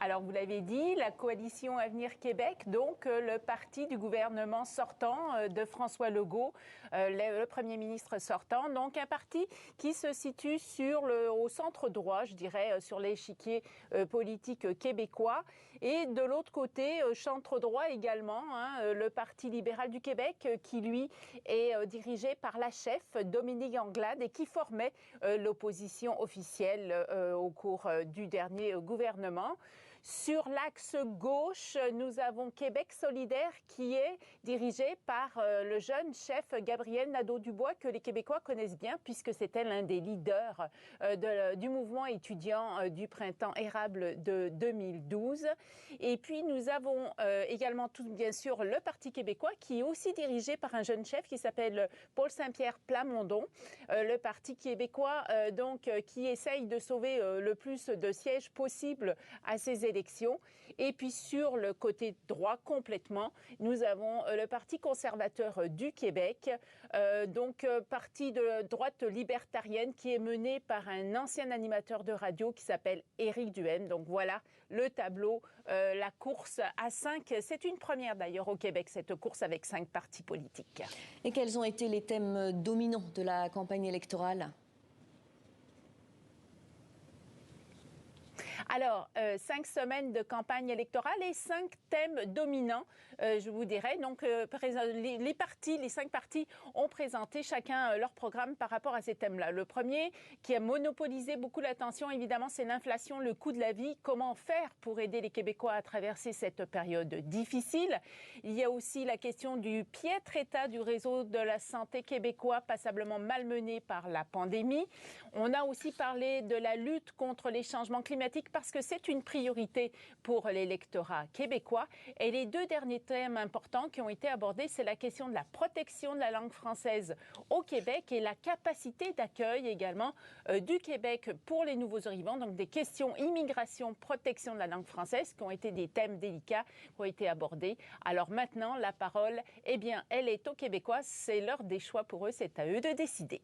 Alors, vous l'avez dit, la coalition Avenir Québec, donc le parti du gouvernement sortant de François Legault, le premier ministre sortant, donc un parti qui se situe au centre droit, je dirais, sur l'échiquier politique québécois. Et de l'autre côté, centre droit également, le Parti libéral du Québec, qui lui est dirigé par la chef Dominique Anglade et qui formait l'opposition officielle au cours du dernier gouvernement. Sur l'axe gauche, nous avons Québec solidaire qui est dirigé par le jeune chef Gabriel Nadeau-Dubois que les Québécois connaissent bien puisque c'était l'un des leaders du mouvement étudiant du printemps érable de 2012. Et puis nous avons également bien sûr le Parti québécois qui est aussi dirigé par un jeune chef qui s'appelle Paul Saint-Pierre Plamondon. Le Parti québécois qui essaye de sauver le plus de sièges possible à ces élections. Et puis sur le côté droit complètement, nous avons le Parti conservateur du Québec, parti de droite libertarienne qui est mené par un ancien animateur de radio qui s'appelle Éric Duhaime. Donc voilà le tableau, la course à 5. C'est une première d'ailleurs au Québec, cette course avec 5 partis politiques. Et quels ont été les thèmes dominants de la campagne électorale ? Alors, 5 semaines de campagne électorale et 5 thèmes dominants, je vous dirais. Donc, les 5 partis ont présenté chacun leur programme par rapport à ces thèmes-là. Le premier, qui a monopolisé beaucoup l'attention, évidemment, c'est l'inflation, le coût de la vie. Comment faire pour aider les Québécois à traverser cette période difficile? Il y a aussi la question du piètre état du réseau de la santé québécois, passablement malmené par la pandémie. On a aussi parlé de la lutte contre les changements climatiques parce que c'est une priorité pour l'électorat québécois. Et les 2 derniers thèmes importants qui ont été abordés, c'est la question de la protection de la langue française au Québec et la capacité d'accueil également du Québec pour les nouveaux arrivants. Donc des questions immigration, protection de la langue française qui ont été des thèmes délicats qui ont été abordés. Alors maintenant, la parole, elle est aux Québécois. C'est l'heure des choix pour eux. C'est à eux de décider.